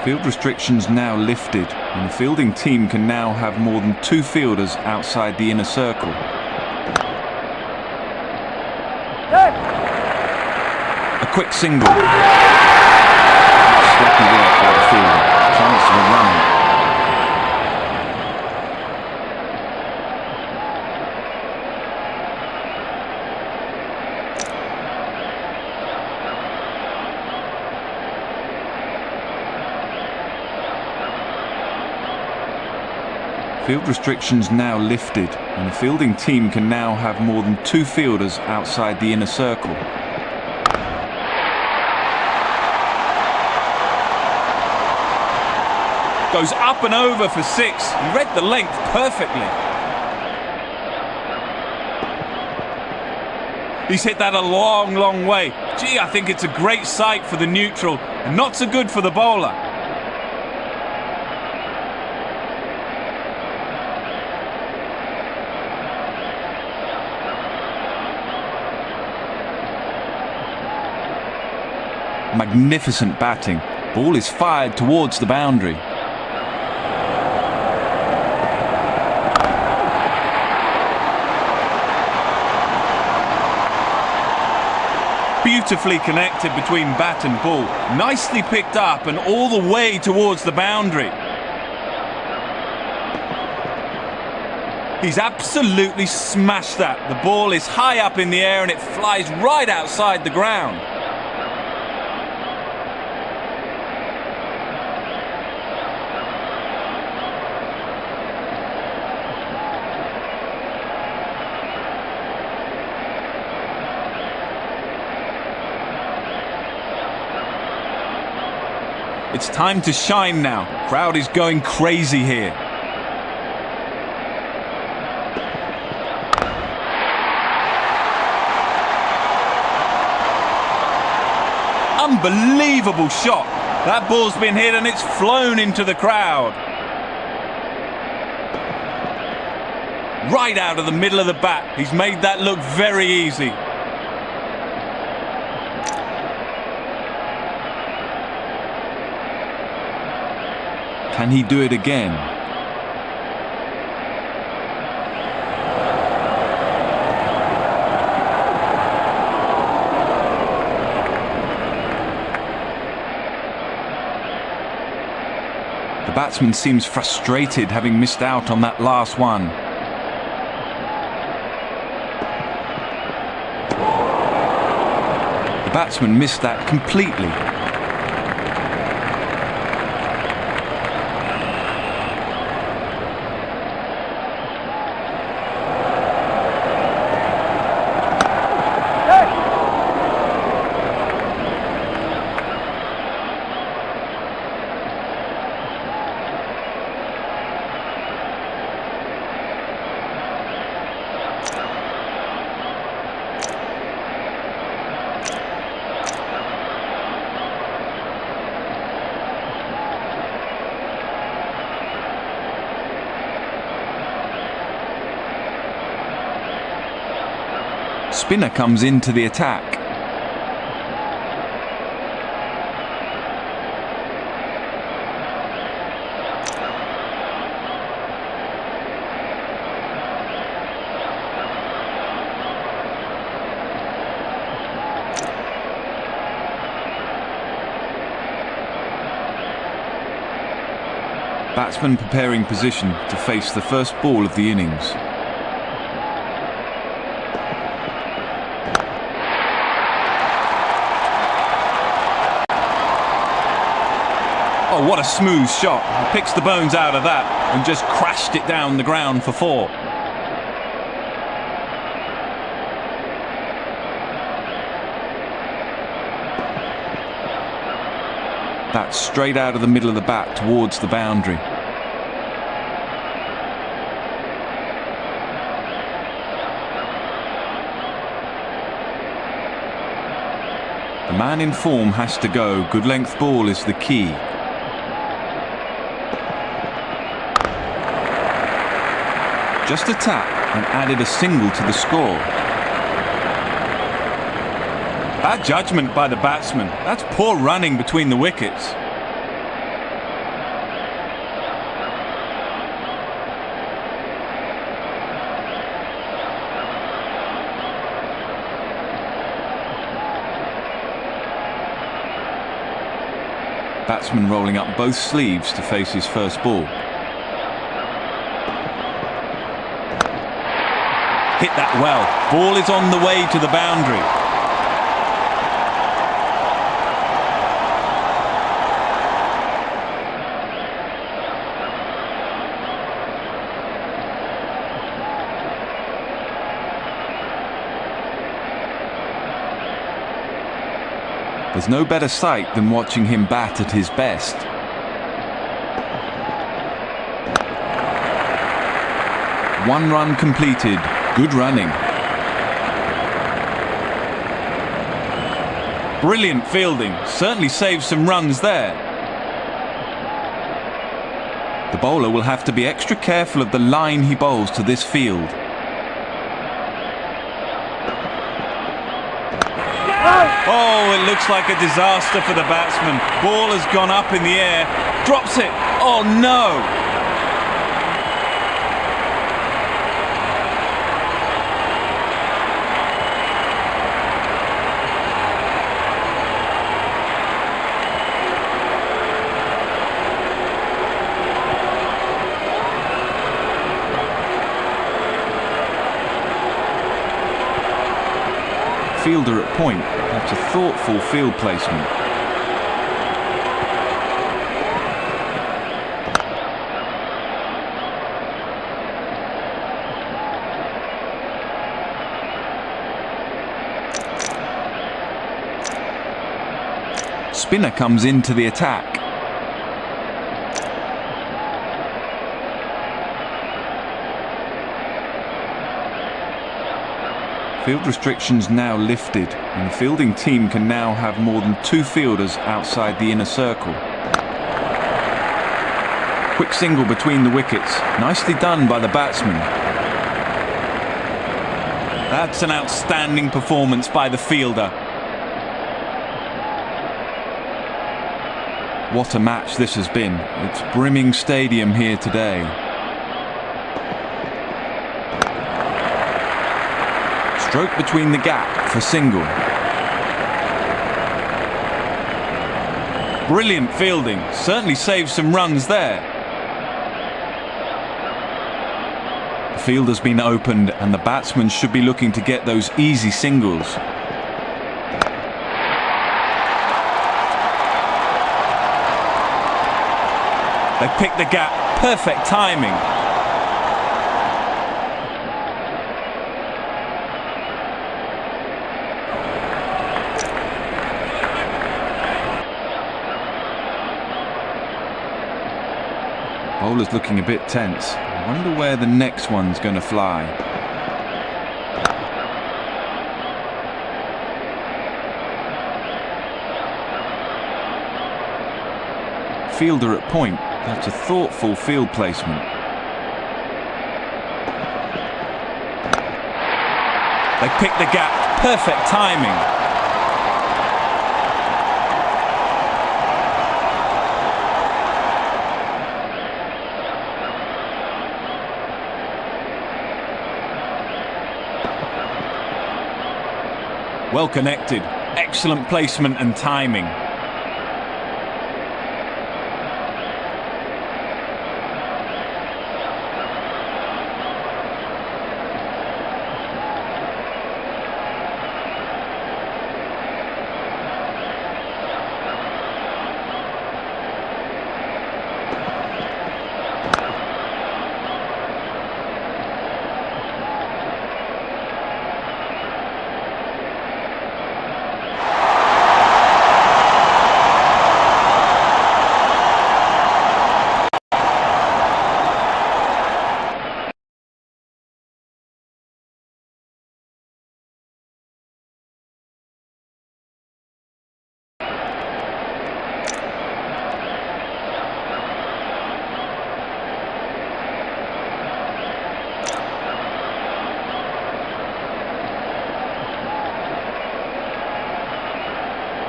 Field restrictions now lifted, and the fielding team can now have more than 2 fielders outside the inner circle. A quick single. Sloppy work by the fielder. Chance of a run. Field restrictions now lifted, and the fielding team can now have more than 2 fielders outside the inner circle. Goes up and over for 6. He read the length perfectly. He's hit that a long, long way. Gee, I think it's a great sight for the neutral, and not so good for the bowler. Magnificent batting. Ball is fired towards the boundary. Beautifully connected between bat and ball. Nicely picked up and all the way towards the boundary. He's absolutely smashed that. The ball is high up in the air and it flies right outside the ground. It's time to shine now. Crowd is going crazy here. Unbelievable shot. That ball's been hit and it's flown into the crowd. Right out of the middle of the bat. He's made that look very easy. Can he do it again? The batsman seems frustrated having missed out on that last one. The batsman missed that completely. Spinner comes into the attack. Batsman preparing position to face the first ball of the innings. Oh, what a smooth shot. He picks the bones out of that and just crashed it down the ground for 4. That's straight out of the middle of the bat towards the boundary. The man in form has to go. Good length ball is the key. Just a tap and added a single to the score. Bad judgment by the batsman. That's poor running between the wickets. Batsman rolling up both sleeves to face his first ball. Hit that well. Ball is on the way to the boundary. There's no better sight than watching him bat at his best. One run completed. Good running. Brilliant fielding. Certainly saved some runs there. The bowler will have to be extra careful of the line he bowls to this field. Oh, it looks like a disaster for the batsman. Ball has gone up in the air. Drops it. Oh no! Fielder at point. That's a thoughtful field placement. Spinner comes into the attack. Field restrictions now lifted, and the fielding team can now have more than 2 fielders outside the inner circle. Quick single between the wickets. Nicely done by the batsman. That's an outstanding performance by the fielder. What a match this has been. It's brimming stadium here today. Stroke between the gap for single. Brilliant fielding. Certainly saved some runs there. The field has been opened and the batsman should be looking to get those easy singles. They picked the gap. Perfect timing. Bowler's looking a bit tense. I wonder where the next one's going to fly. Fielder at point. That's a thoughtful field placement. They picked the gap. Perfect timing. Well connected. Excellent placement and timing.